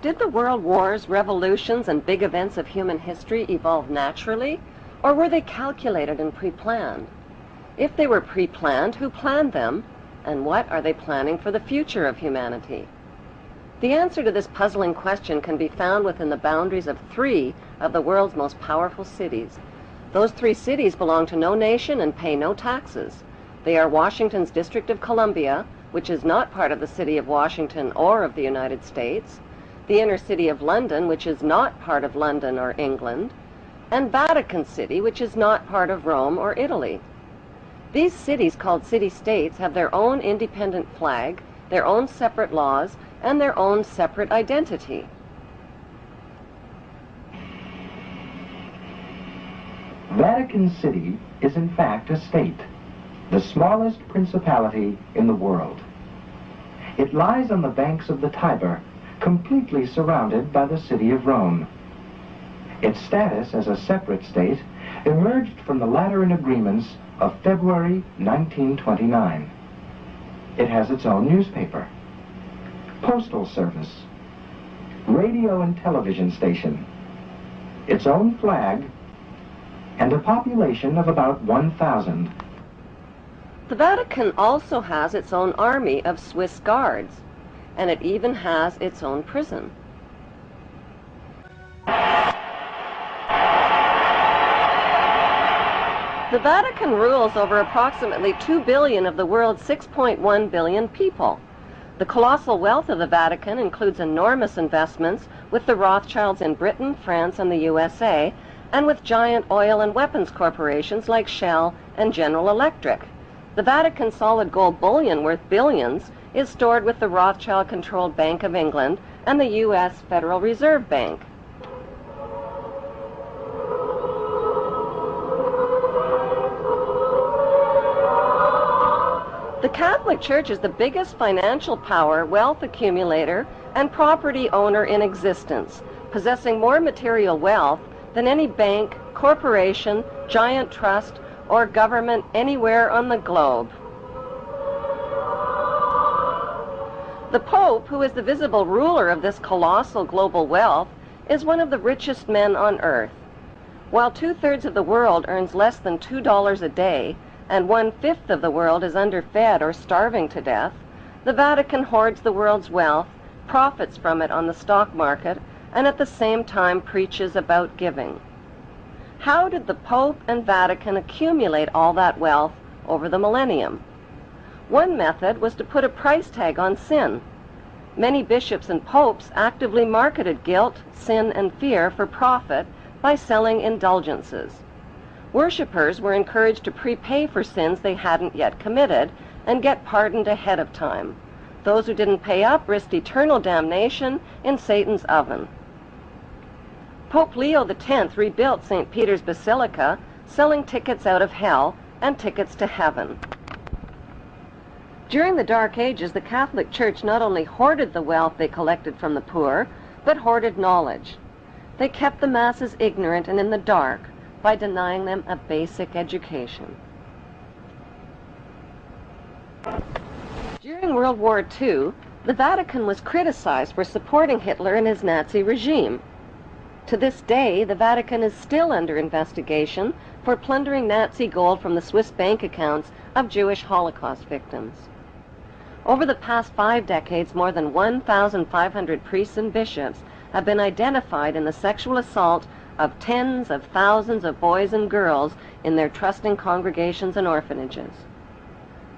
Did the world wars, revolutions, and big events of human history evolve naturally, or were they calculated and pre-planned? If they were pre-planned, who planned them, and what are they planning for the future of humanity? The answer to this puzzling question can be found within the boundaries of 3 of the world's most powerful cities. Those 3 cities belong to no nation and pay no taxes. They are Washington's District of Columbia, which is not part of the city of Washington or of the United States, the inner city of London, which is not part of London or England, and Vatican City, which is not part of Rome or Italy. These cities, called city-states, have their own independent flag, their own separate laws, and their own separate identity. Vatican City is in fact a state, the smallest principality in the world. It lies on the banks of the Tiber, completely surrounded by the city of Rome. Its status as a separate state emerged from the Lateran Agreements of February 1929. It has its own newspaper, postal service, radio and television station, its own flag, and a population of about 1,000. The Vatican also has its own army of Swiss guards, and it even has its own prison. The Vatican rules over approximately 2 billion of the world's 6.1 billion people. The colossal wealth of the Vatican includes enormous investments with the Rothschilds in Britain, France, and the USA, and with giant oil and weapons corporations like Shell and General Electric. The Vatican solid gold bullion worth billions is stored with the Rothschild-controlled Bank of England and the U.S. Federal Reserve Bank. The Catholic Church is the biggest financial power, wealth accumulator, and property owner in existence, possessing more material wealth than any bank, corporation, giant trust, or government anywhere on the globe. The Pope, who is the visible ruler of this colossal global wealth, is one of the richest men on earth. While 2/3 of the world earns less than $2 a day, and 1/5 of the world is underfed or starving to death, the Vatican hoards the world's wealth, profits from it on the stock market, and at the same time preaches about giving. How did the Pope and Vatican accumulate all that wealth over the millennium? One method was to put a price tag on sin. Many bishops and popes actively marketed guilt, sin, and fear for profit by selling indulgences. Worshippers were encouraged to prepay for sins they hadn't yet committed and get pardoned ahead of time. Those who didn't pay up risked eternal damnation in Satan's oven. Pope Leo X rebuilt St. Peter's Basilica, selling tickets out of hell and tickets to heaven. During the Dark Ages, the Catholic Church not only hoarded the wealth they collected from the poor, but hoarded knowledge. They kept the masses ignorant and in the dark by denying them a basic education. During World War II, the Vatican was criticized for supporting Hitler and his Nazi regime. To this day, the Vatican is still under investigation for plundering Nazi gold from the Swiss bank accounts of Jewish Holocaust victims. Over the past 5 decades, more than 1,500 priests and bishops have been identified in the sexual assault of tens of thousands of boys and girls in their trusting congregations and orphanages.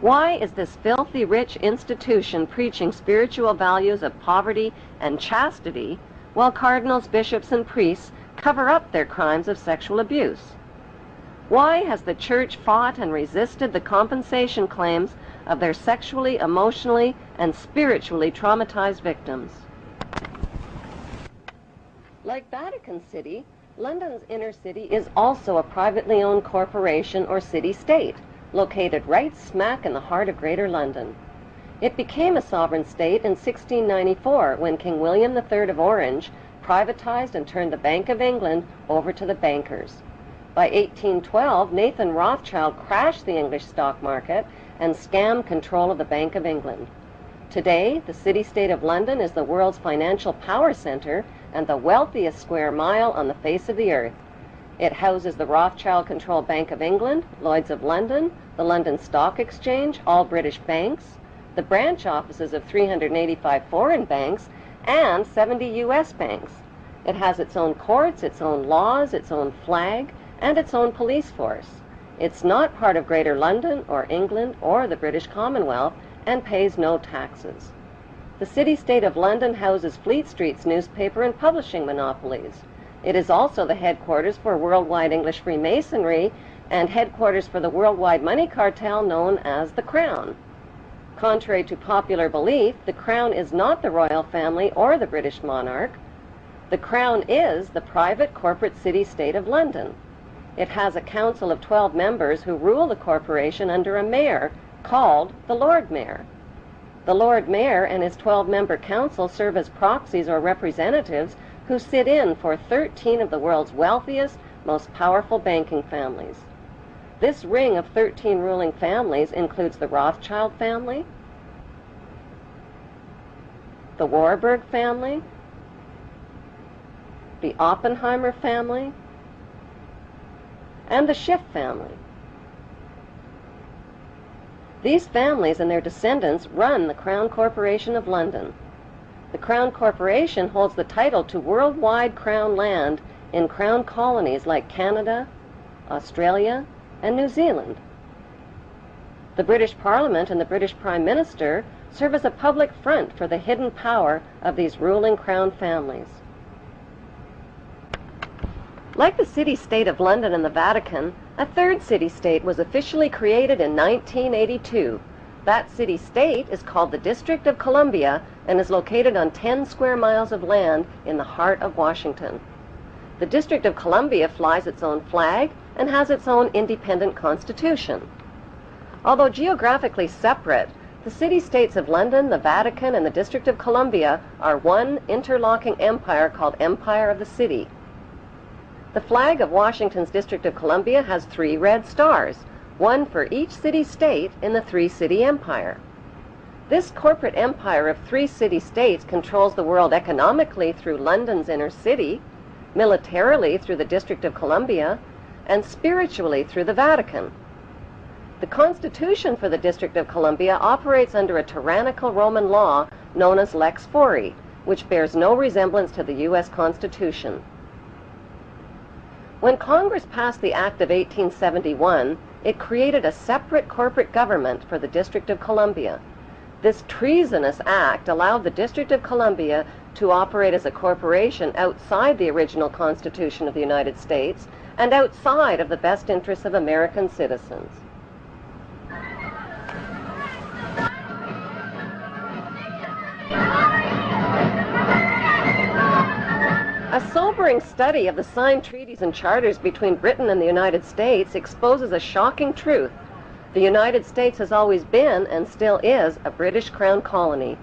Why is this filthy rich institution preaching spiritual values of poverty and chastity while cardinals, bishops, and priests cover up their crimes of sexual abuse? Why has the Church fought and resisted the compensation claims of their sexually, emotionally, and spiritually traumatized victims? Like Vatican City, London's inner city is also a privately owned corporation or city-state, located right smack in the heart of Greater London. It became a sovereign state in 1694 when King William III of Orange privatized and turned the Bank of England over to the bankers. By 1812, Nathan Rothschild crashed the English stock market and scammed control of the Bank of England. Today, the city-state of London is the world's financial power center and the wealthiest square mile on the face of the earth. It houses the Rothschild-controlled Bank of England, Lloyd's of London, the London Stock Exchange, all British banks, the branch offices of 385 foreign banks, and 70 U.S. banks. It has its own courts, its own laws, its own flag, and its own police force. It's not part of Greater London or England or the British Commonwealth and pays no taxes. The city-state of London houses Fleet Street's newspaper and publishing monopolies. It is also the headquarters for worldwide English Freemasonry and headquarters for the worldwide money cartel known as the Crown. Contrary to popular belief, the Crown is not the royal family or the British monarch. The Crown is the private corporate city-state of London. It has a council of 12 members who rule the corporation under a mayor called the Lord Mayor. The Lord Mayor and his 12-member council serve as proxies or representatives who sit in for 13 of the world's wealthiest, most powerful banking families. This ring of 13 ruling families includes the Rothschild family, the Warburg family, the Oppenheimer family, and the Schiff family. These families and their descendants run the Crown Corporation of London. The Crown Corporation holds the title to worldwide Crown land in Crown colonies like Canada, Australia, and New Zealand. The British Parliament and the British Prime Minister serve as a public front for the hidden power of these ruling Crown families. Like the city-state of London and the Vatican, a third city-state was officially created in 1982. That city-state is called the District of Columbia and is located on 10 square miles of land in the heart of Washington. The District of Columbia flies its own flag and has its own independent constitution. Although geographically separate, the city-states of London, the Vatican, and the District of Columbia are one interlocking empire called Empire of the City. The flag of Washington's District of Columbia has 3 red stars, one for each city-state in the 3-city empire. This corporate empire of 3 city-states controls the world economically through London's inner city, militarily through the District of Columbia, and spiritually through the Vatican. The Constitution for the District of Columbia operates under a tyrannical Roman law known as Lex Fori, which bears no resemblance to the U.S. Constitution. When Congress passed the Act of 1871, it created a separate corporate government for the District of Columbia. This treasonous act allowed the District of Columbia to operate as a corporation outside the original Constitution of the United States and outside of the best interests of American citizens. A sobering study of the signed treaties and charters between Britain and the United States exposes a shocking truth. The United States has always been, and still is, a British Crown colony.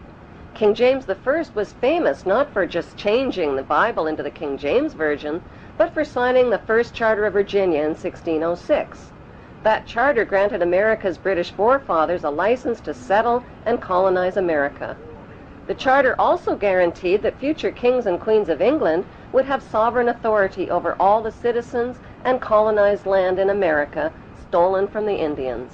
King James I was famous not for just changing the Bible into the King James Version, but for signing the First Charter of Virginia in 1606. That charter granted America's British forefathers a license to settle and colonize America. The charter also guaranteed that future kings and queens of England would have sovereign authority over all the citizens and colonized land in America stolen from the Indians.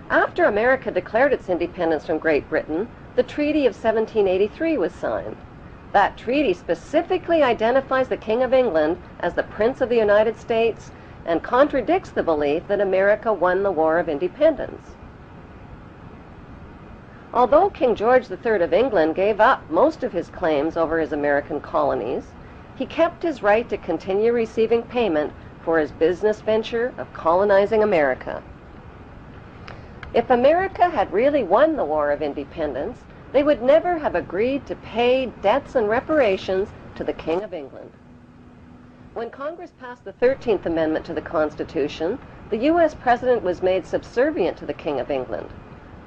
After America declared its independence from Great Britain, the Treaty of 1783 was signed. That treaty specifically identifies the King of England as the Prince of the United States and contradicts the belief that America won the War of Independence. Although King George III of England gave up most of his claims over his American colonies, he kept his right to continue receiving payment for his business venture of colonizing America. If America had really won the War of Independence, they would never have agreed to pay debts and reparations to the King of England. When Congress passed the 13th Amendment to the Constitution, the U.S. President was made subservient to the King of England.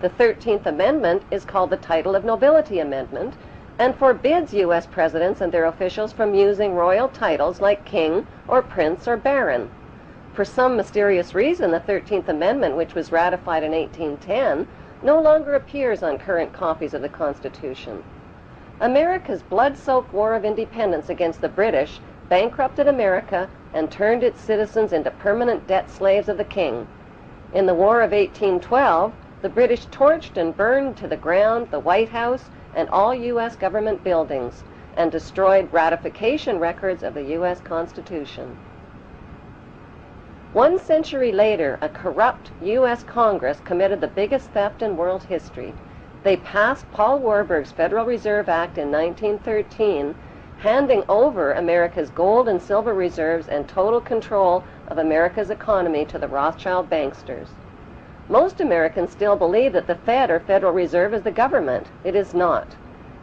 The 13th Amendment is called the Title of Nobility Amendment and forbids U.S. presidents and their officials from using royal titles like king or prince or baron. For some mysterious reason, the 13th Amendment, which was ratified in 1810, no longer appears on current copies of the Constitution. America's blood-soaked War of Independence against the British bankrupted America and turned its citizens into permanent debt slaves of the king. In the War of 1812, the British torched and burned to the ground the White House and all U.S. government buildings, and destroyed ratification records of the U.S. Constitution. 1 century later, a corrupt U.S. Congress committed the biggest theft in world history. They passed Paul Warburg's Federal Reserve Act in 1913, handing over America's gold and silver reserves and total control of America's economy to the Rothschild banksters. Most Americans still believe that the Fed, or Federal Reserve, is the government. It is not.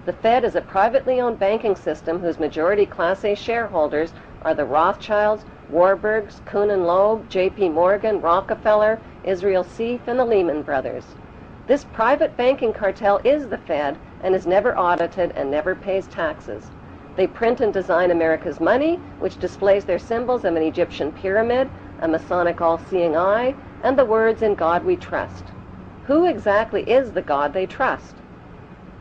The Fed is a privately owned banking system whose majority Class A shareholders are the Rothschilds, Warburgs, Kuhn and Loeb, J.P. Morgan, Rockefeller, Israel Seif, and the Lehman Brothers. This private banking cartel is the Fed and is never audited and never pays taxes. They print and design America's money, which displays their symbols of an Egyptian pyramid, a Masonic all-seeing eye, and the words, "In God we trust." Who exactly is the God they trust?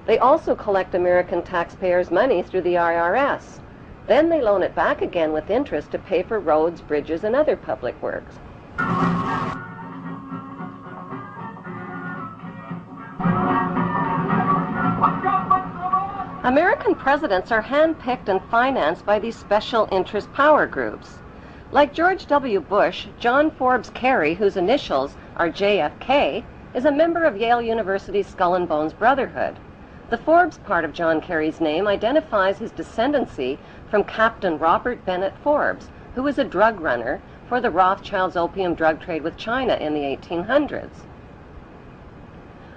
They also collect American taxpayers' money through the IRS. Then they loan it back again with interest to pay for roads, bridges, and other public works. American presidents are handpicked and financed by these special interest power groups. Like George W. Bush, John Forbes Kerry, whose initials are JFK, is a member of Yale University's Skull and Bones Brotherhood. The Forbes part of John Kerry's name identifies his descendancy from Captain Robert Bennett Forbes, who was a drug runner for the Rothschilds' opium drug trade with China in the 1800s.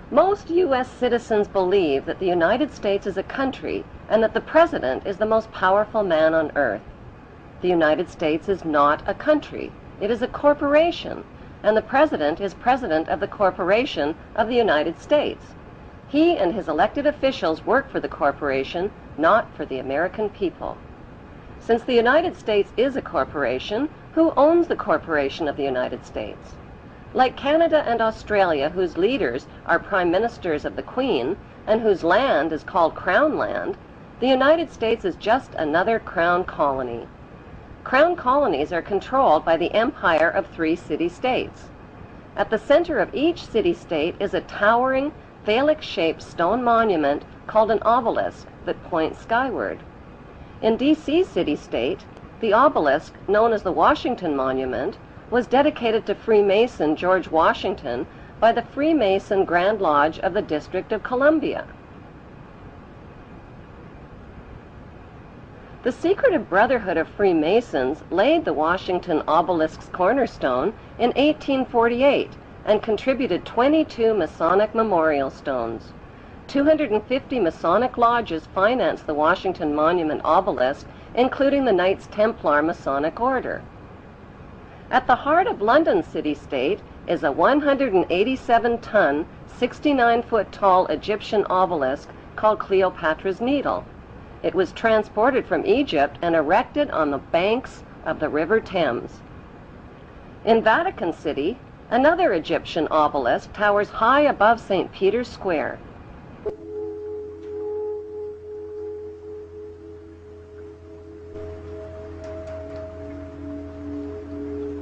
Most U.S. citizens believe that the United States is a country and that the president is the most powerful man on earth. The United States is not a country. It is a corporation, and the president is president of the corporation of the United States. He and his elected officials work for the corporation, not for the American people. Since the United States is a corporation, who owns the corporation of the United States? Like Canada and Australia, whose leaders are prime ministers of the Queen, and whose land is called Crown Land, the United States is just another crown colony. Crown colonies are controlled by the empire of 3 city-states. At the center of each city-state is a towering, phallic-shaped stone monument called an obelisk that points skyward. In D.C. city-state, the obelisk, known as the Washington Monument, was dedicated to Freemason George Washington by the Freemason Grand Lodge of the District of Columbia. The secretive Brotherhood of Freemasons laid the Washington obelisk's cornerstone in 1848 and contributed 22 Masonic memorial stones. 250 Masonic lodges financed the Washington Monument obelisk, including the Knights Templar Masonic Order. At the heart of London city-state is a 187-ton, 69-foot-tall Egyptian obelisk called Cleopatra's Needle. It was transported from Egypt and erected on the banks of the River Thames. In Vatican City, another Egyptian obelisk towers high above St. Peter's Square.